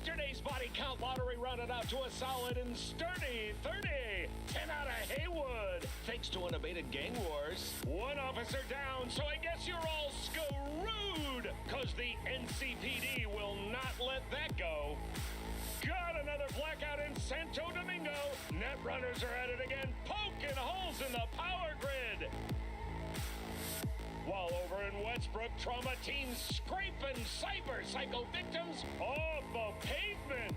Yesterday's body count lottery rounded out to a solid and sturdy 30. 10 out of Haywood. Thanks to unabated gang wars. One officer down, so I guess you're all screwed. Cause the NCPD will not let that go. Got another blackout in Santo Domingo. Net runners are at it again, poking holes in the power grid. While over in Westbrook, trauma teams scraping cyber psycho victims off the pavement.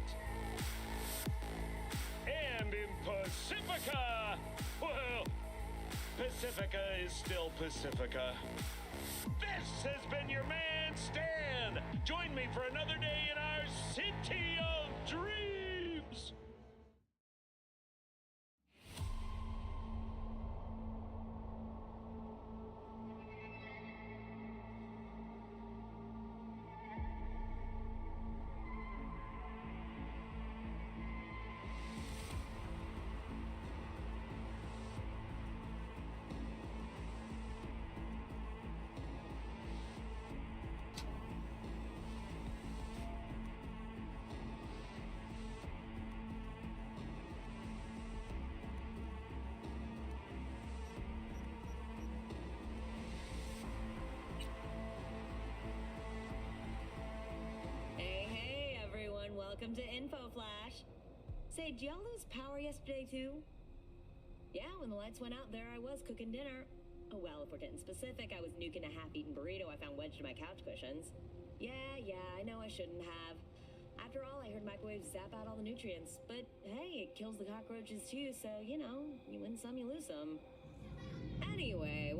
And in Pacifica, well, Pacifica is still Pacifica. This has been your man, Stan. Join me for another day in our city of dreams. Welcome to Info Flash. Say, did y'all lose power yesterday too? Yeah, when the lights went out, there I was cooking dinner. Oh well, if we're getting specific, I was nuking a half-eaten burrito I found wedged in my couch cushions. Yeah, I know I shouldn't have. After all, I heard microwaves zap out all the nutrients. But hey, it kills the cockroaches too, so, you know, you win some, you lose some. Anyway...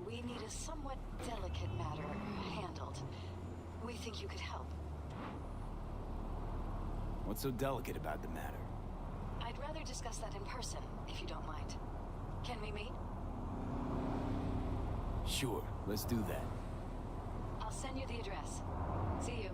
We need a somewhat delicate matter handled. We think you could help. What's so delicate about the matter? I'd rather discuss that in person, if you don't mind. Can we meet? Sure, let's do that. I'll send you the address. See you.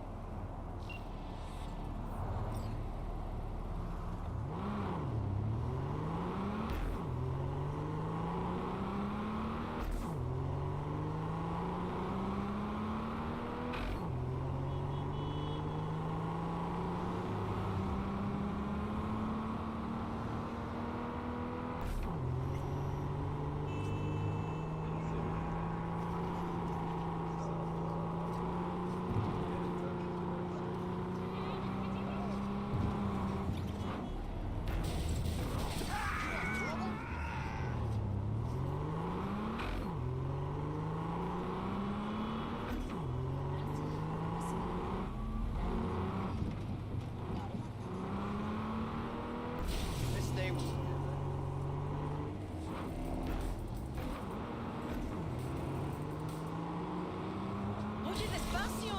Oye, despacio.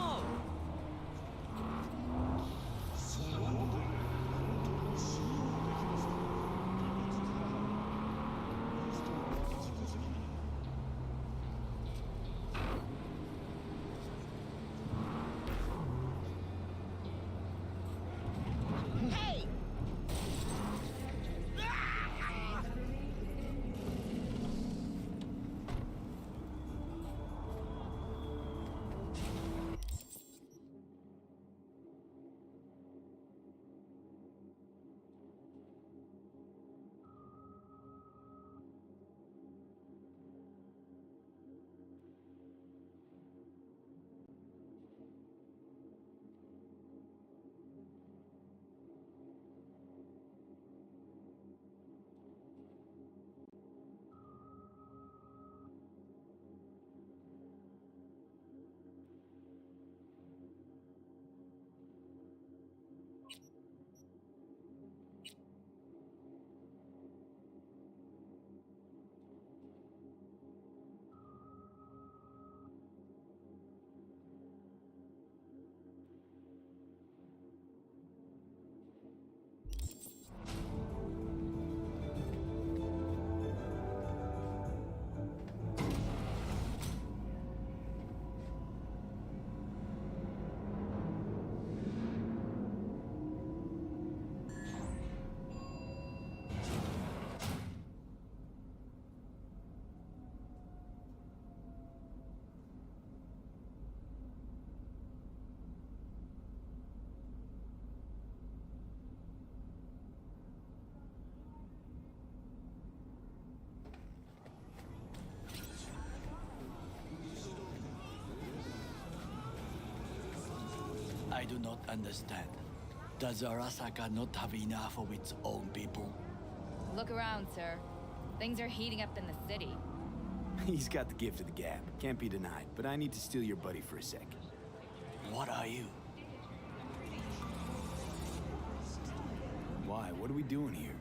Hey! Ah! I do not understand. Does Arasaka not have enough of its own people? Look around, sir. Things are heating up in the city. He's got the gift of the gab. Can't be denied. But I need to steal your buddy for a second. What are you? Why? What are we doing here?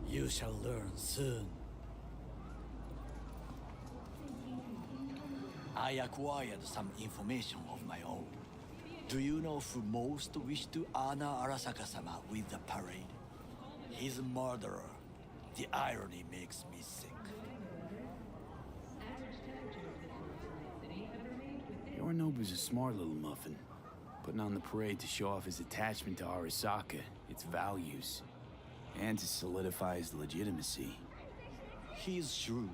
You shall learn soon. I acquired some information of my own. Do you know who most wished to honor Arasaka-sama with the parade? His murderer. The irony makes me sick. Yorinobu's a smart little muffin. Putting on the parade to show off his attachment to Arasaka, its values, and to solidify his legitimacy. He's shrewd.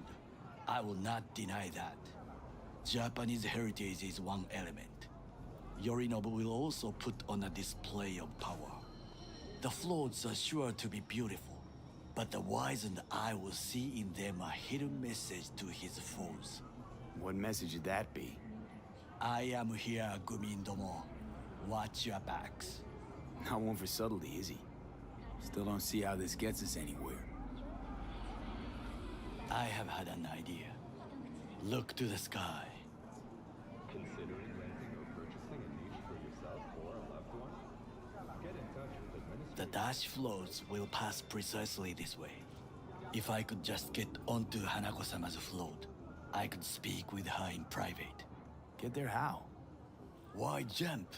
I will not deny that. Japanese heritage is one element. Yorinobu will also put on a display of power. The floats are sure to be beautiful, but the wizened eye will see in them a hidden message to his foes. What message would that be? I am here, Gumindomo. Watch your backs. Not one for subtlety, is he? Still don't see how this gets us anywhere. I have had an idea. Look to the sky. Considering renting or purchasing a niche for yourself or a loved one? Get in touch with administrators. The dash floats will pass precisely this way. If I could just get onto Hanako-sama's float, I could speak with her in private. Get there how? Why jump?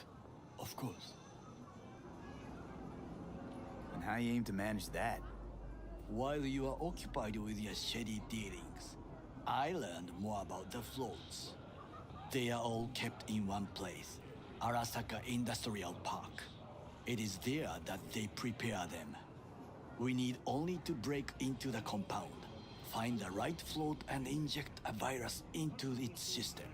Of course. And how you aim to manage that? While you are occupied with your shady dealings, I learned more about the floats. They are all kept in one place, Arasaka Industrial Park. It is there that they prepare them. We need only to break into the compound, find the right float and inject a virus into its system.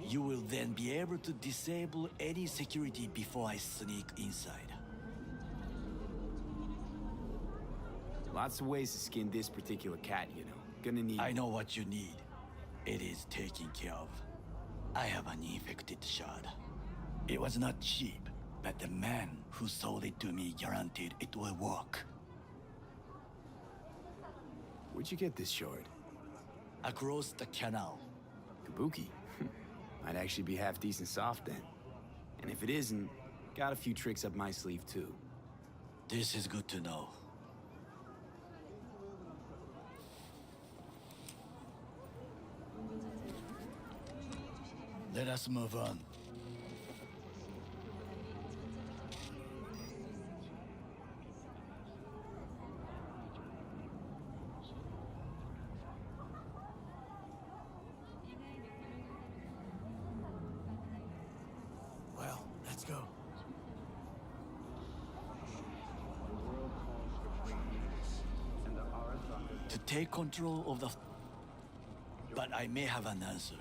You will then be able to disable any security before I sneak inside. Lots of ways to skin this particular cat, you know. Gonna need... I know what you need. It is taken care of. I have an infected shard. It was not cheap, but the man who sold it to me guaranteed it will work. Where'd you get this shard? Across the canal. Kabuki. Might actually be half decent soft then. And if it isn't, got a few tricks up my sleeve too. This is good to know. Let us move on. Well, let's go. To take control of the... But I may have an answer.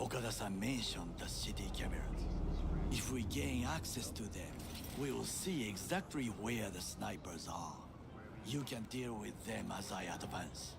Okada-san mentioned the city cameras. If we gain access to them, we will see exactly where the snipers are. You can deal with them as I advance.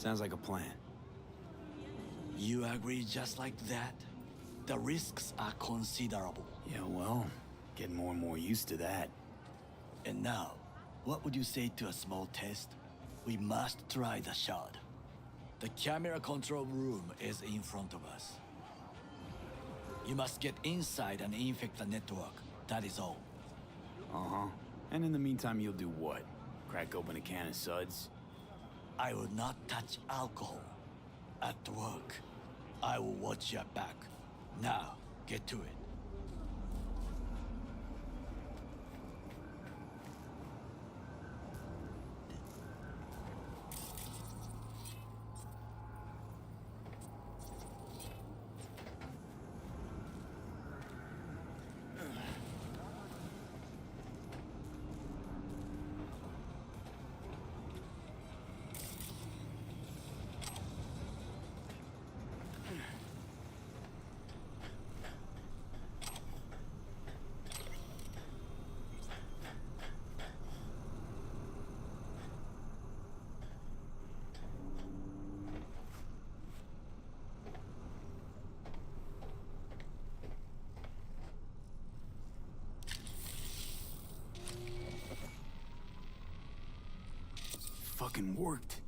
Sounds like a plan. You agree just like that? The risks are considerable. Yeah, well, getting more and more used to that. And now, what would you say to a small test? We must try the shard. The camera control room is in front of us. You must get inside and infect the network. That is all. Uh-huh. And in the meantime, you'll do what? Crack open a can of suds? I will not touch alcohol. At work, I will watch your back. Now, get to it. Fucking worked.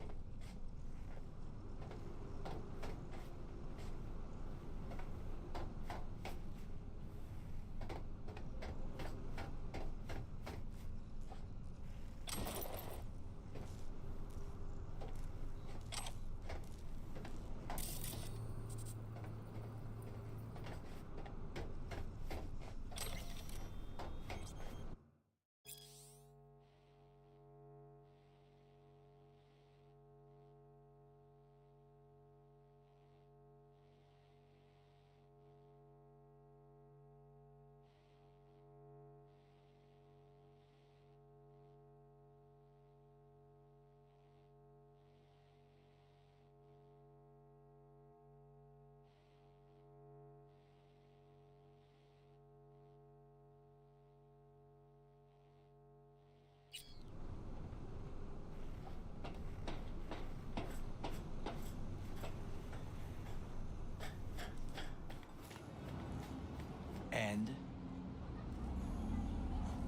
And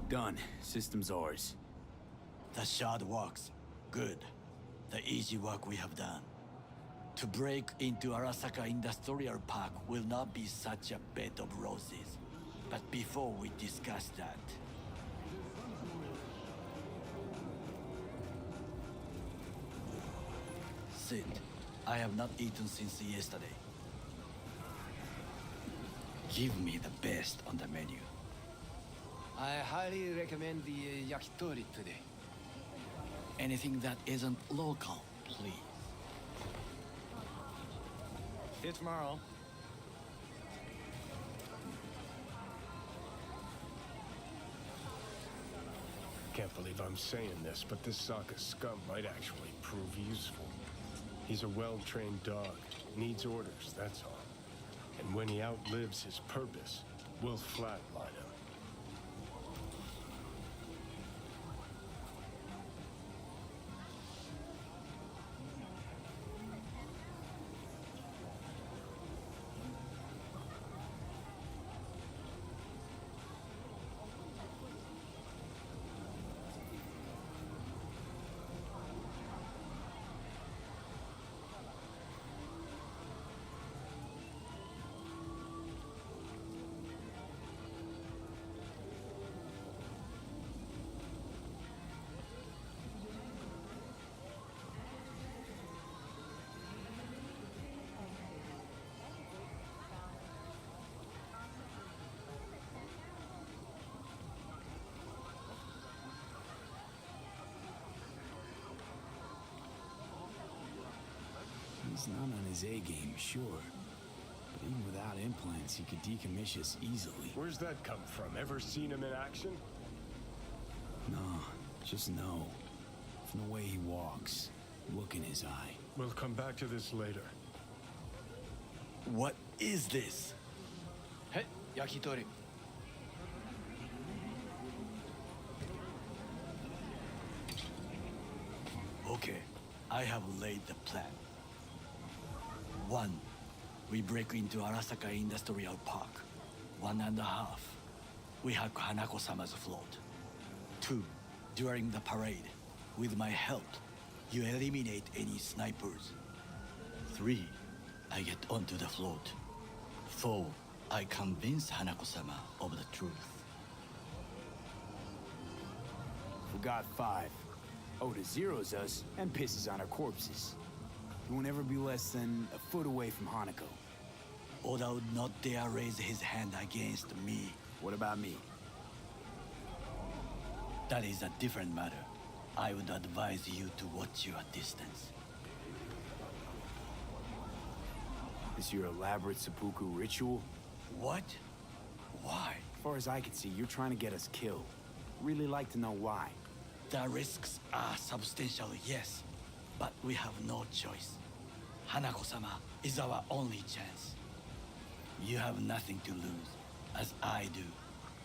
Done. System's ours. the shard works. Good. The easy work we have done. To break into Arasaka Industrial Park will not be such a bed of roses. But before we discuss that, Sid, I have not eaten since yesterday. Give me the best on the menu. I highly recommend the yakitori today. Anything that isn't local, please. See you tomorrow. Can't believe I'm saying this, but this Sokka scum might actually prove useful. He's a well-trained dog, needs orders, that's all. And when he outlives his purpose, we'll flatline him. He's not on his A-game, sure. But even without implants, he could decommission us easily. Where's that come from? Ever seen him in action? No, just no. From the way he walks, look in his eye. We'll come back to this later. What is this? Hey, yakitori. Okay, I have laid the plan. 1. We break into Arasaka Industrial Park. 1.5. We hack Hanako-sama's float. 2. During the parade, with my help, you eliminate any snipers. 3. I get onto the float. 4. I convince Hanako-sama of the truth. Forgot 5. Oda zeros us and pisses on our corpses. He won't ever be less than a foot away from Hanako. Oda would not dare raise his hand against me. What about me? That is a different matter. I would advise you to watch your distance. This your elaborate seppuku ritual? What? Why? As far as I can see, you're trying to get us killed. Really like to know why. The risks are substantial, yes, but we have no choice. Hanako-sama is our only chance. You have nothing to lose, as I do.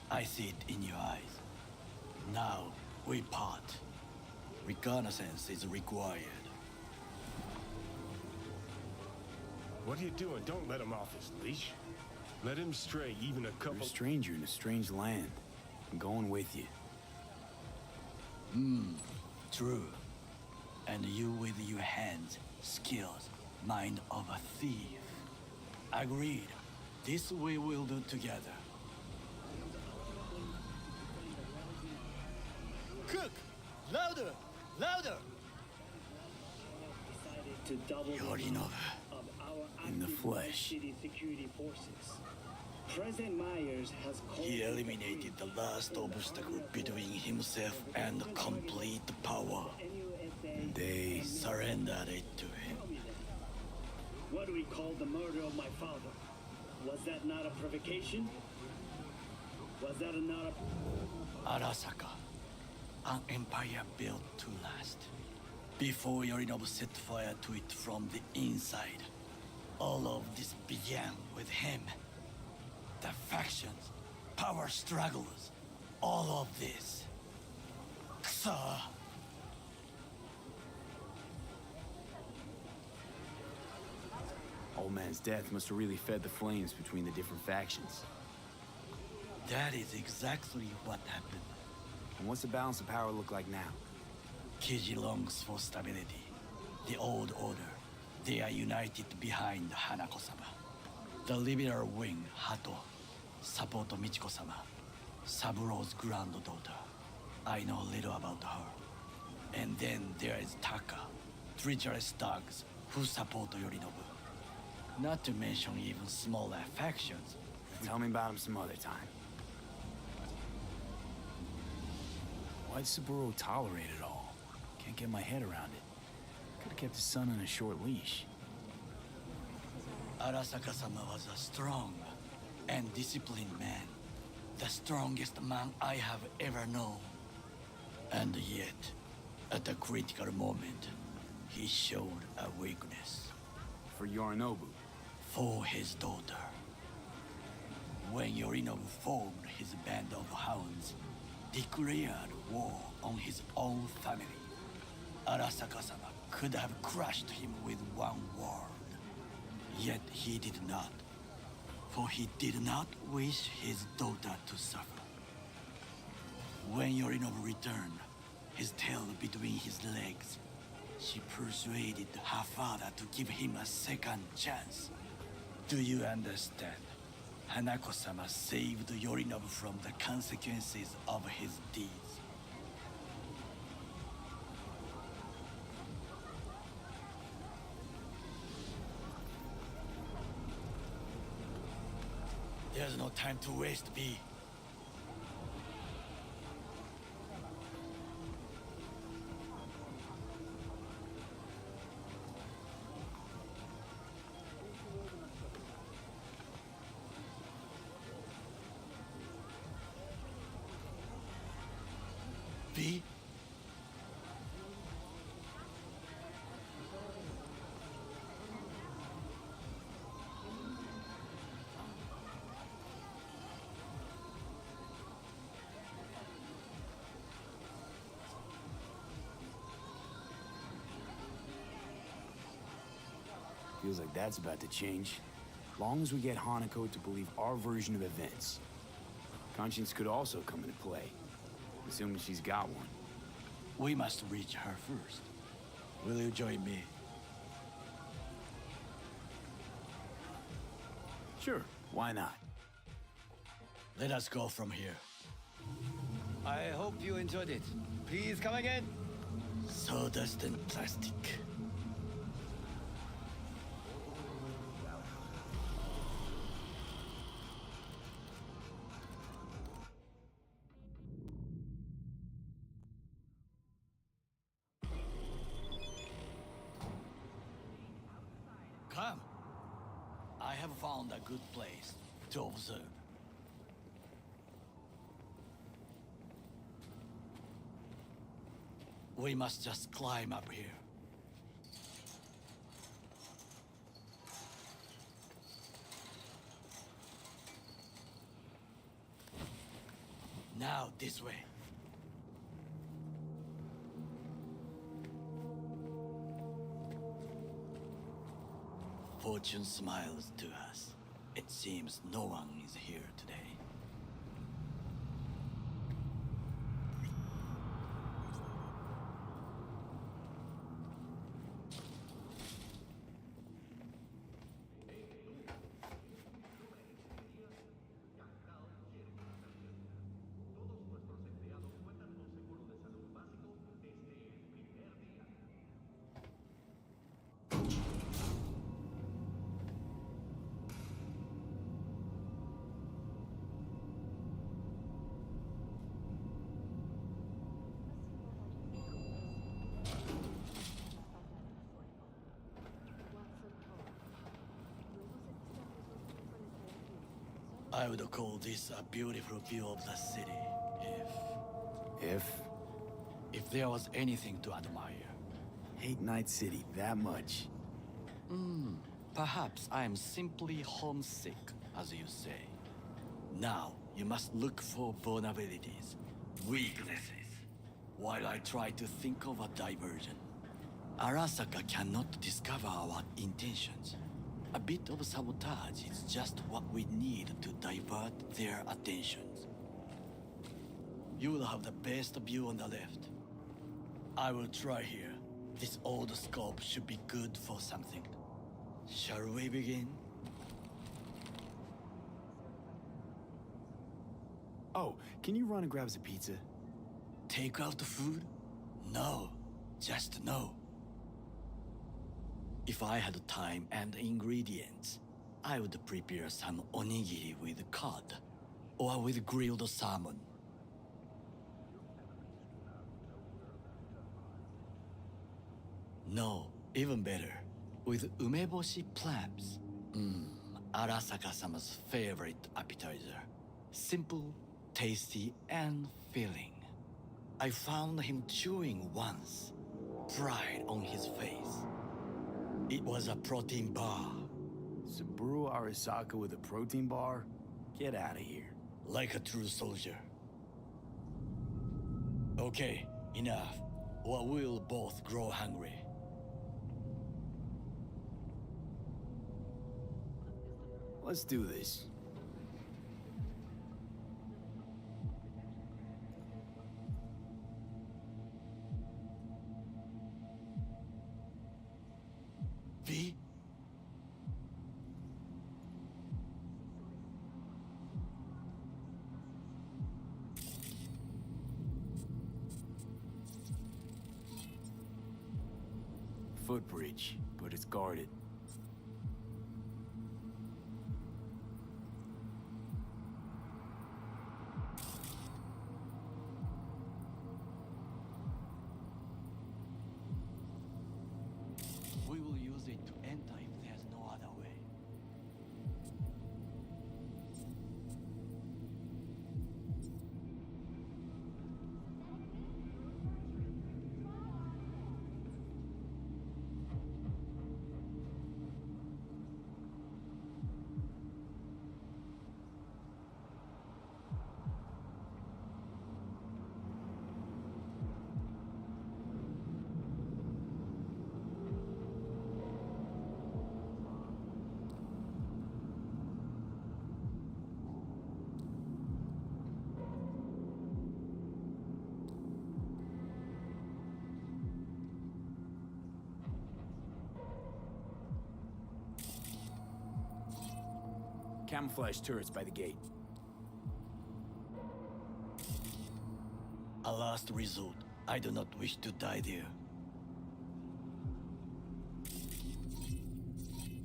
I see it in your eyes. Now, we part. Reconnaissance is required. What are you doing? Don't let him off his leash. Let him stray even a You're couple... a stranger in a strange land. I'm going with you. True. And you with your hands, skills, mind of a thief. Agreed. This we will do together. Cook! Louder! Louder! To double Yorinobu. of our In the active flesh. city security forces. President Myers has called He eliminated the last obstacle between himself and complete power. They... Surrendered it to him. What do we call the murder of my father? Was that not a provocation? Was that not a... Arasaka, an empire built to last. Before Yorinobu set fire to it from the inside, all of this began with him. The factions, power struggles, all of this. Kusa! Old man's death must have really fed the flames between the different factions. That is exactly what happened. And what's the balance of power look like now? Kiji longs for stability. The old order. They are united behind Hanako-sama. The liberal wing, Hato, support Michiko-sama, Saburo's granddaughter. I know little about her. And then there is Taka, treacherous dogs who support Yorinobu. Not to mention even smaller factions. Tell me about him some other time. Why'd Saburo tolerate it all? Can't get my head around it. Could've kept his son on a short leash. Arasaka-sama was a strong and disciplined man. The strongest man I have ever known. And yet, at a critical moment, he showed a weakness. For Yorinobu. For his daughter. When Yorinobu formed his band of hounds, declared war on his own family, Arasaka-sama could have crushed him with one word. Yet he did not, for he did not wish his daughter to suffer. When Yorinobu returned, his tail between his legs, she persuaded her father to give him a second chance. Do you understand? Hanako-sama saved Yorinobu from the consequences of his deeds. There's no time to waste, B. B? Feels like that's about to change. Long as we get Hanako to believe our version of events. Conscience could also come into play, assuming she's got one. We must reach her first. Will you join me? Sure, why not? Let us go from here. I hope you enjoyed it. Please come again. Sawdust and plastic. Come. I have found a good place to observe. We must just climb up here. Now this way. Fortune smiles to us. It seems no one is here today. I would call this a beautiful view of the city, if there was anything to admire. Hate Night City that much. Perhaps I am simply homesick, as you say. Now, you must look for vulnerabilities, weaknesses, while I try to think of a diversion. Arasaka cannot discover our intentions. A bit of sabotage is just what we need to divert their attentions. You will have the best view on the left. I will try here. This old scope should be good for something. Shall we begin? Oh, can you run and grab us a pizza? Take out the food? No, just no. If I had time and ingredients, I would prepare some onigiri with cod, or with grilled salmon. No, even better, with umeboshi clams. Arasaka-sama's favorite appetizer. Simple, tasty, and filling. I found him chewing once, pride on his face. It was a protein bar. Saburo Arasaka with a protein bar? Get out of here. Like a true soldier. Okay, enough, or we'll both grow hungry. Let's do this. V? Footbridge, but it's guarded. We will use it to enter if there's no other way. Camouflage turrets by the gate. A last resort. I do not wish to die there.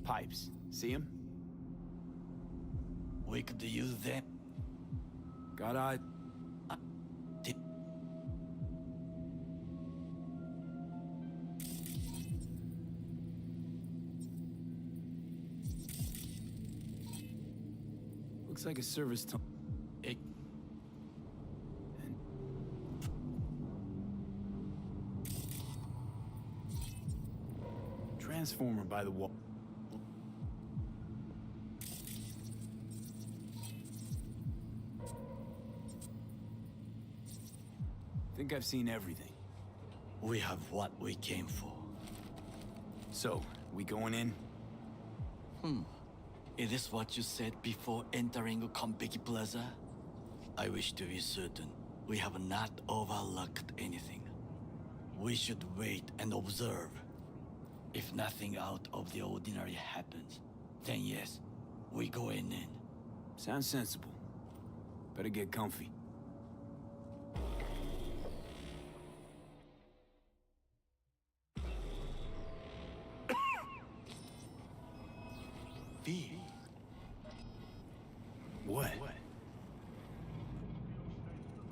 Pipes. See them? We could use them. Got eye. Di- Looks like a service tunnel. eh, Transformer by the wall. Think I've seen everything. We have what we came for. So, we going in? Is this what you said before entering Konpeki Plaza? I wish to be certain we have not overlooked anything. We should wait and observe. If nothing out of the ordinary happens, then yes, we go in. Sounds sensible. Better get comfy. V. What?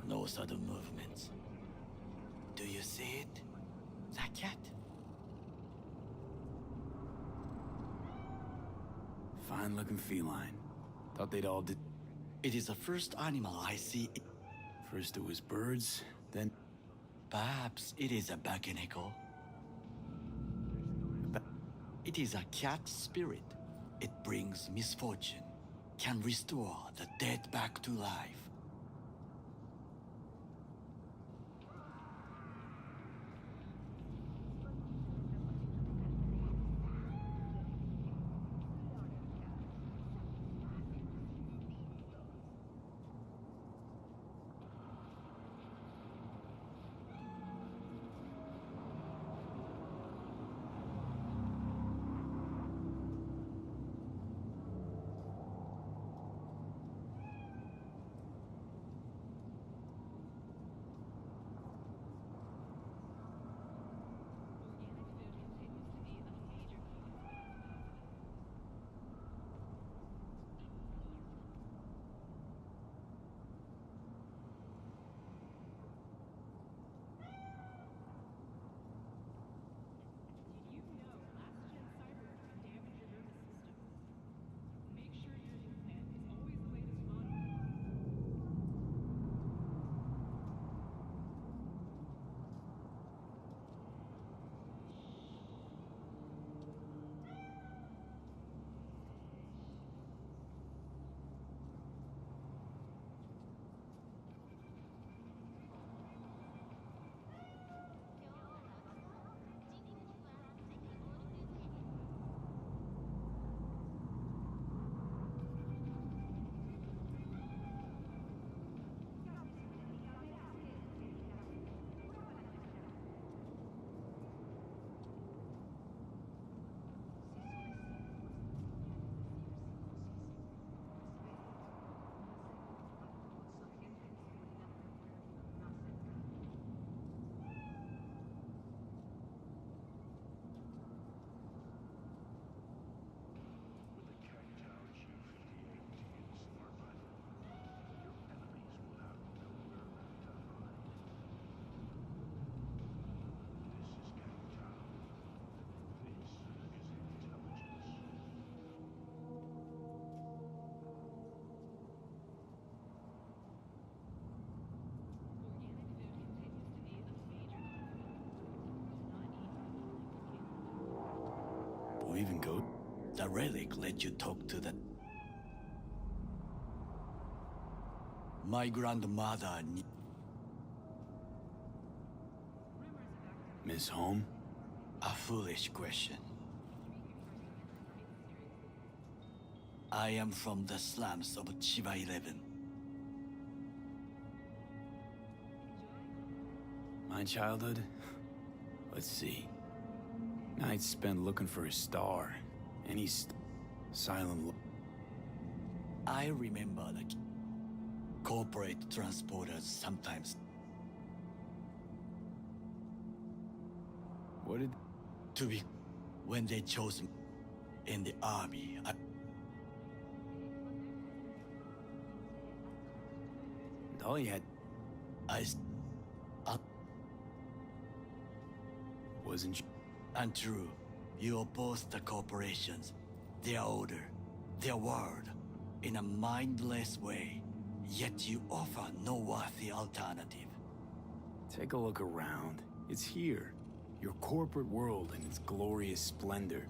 No sudden movements. Do you see it? That cat? Fine-looking feline. Thought they'd all did. It is the first animal I see. First it was birds, then... Perhaps it is a Bakeneko. It is a cat spirit. It brings misfortune, can restore the dead back to life. We'll even go... The relic let you talk to the... My grandmother... Miss Home? A foolish question. I am from the slums of Chiba 11. My childhood? Let's see. Nights spent looking for a star. Any silent... I remember that corporate transporters sometimes What did... to be when they chose me in the army. All you had wasn't... Untrue. You oppose the corporations, their order, their word, in a mindless way. Yet you offer no worthy alternative. Take a look around. It's here. Your corporate world in its glorious splendor.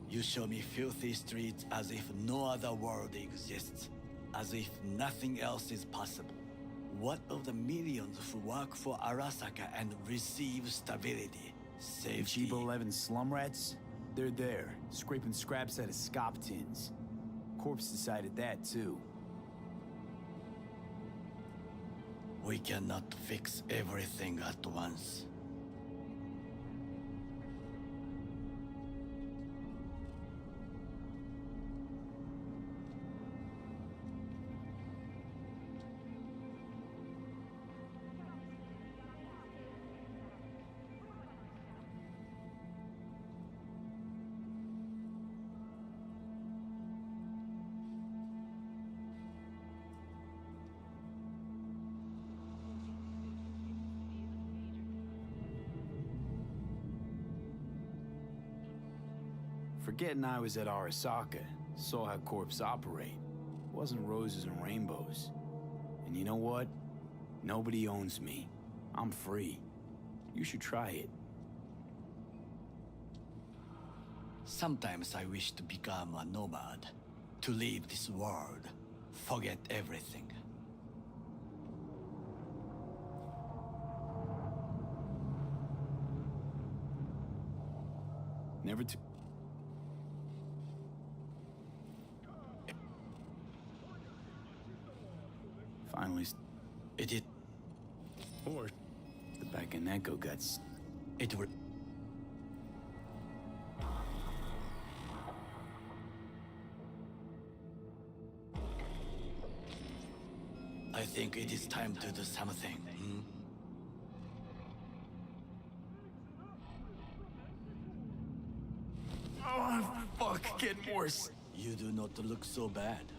You show me filthy streets as if no other world exists, as if nothing else is possible. What of the millions who work for Arasaka and receive stability, The safety? cheap 11 slum rats? They're there, scraping scraps out of scop tins. Corpse decided that, too. We cannot fix everything at once. Forgetting I was at Arasaka, saw how corps operate. Wasn't roses and rainbows. And you know what? Nobody owns me. I'm free. You should try it. Sometimes I wish to become a nomad, to leave this world, forget everything. Never to... Finally, It is. Or the back of Neko got... It will. I think it is time to do something. Oh, fuck, getting worse. You do not look so bad.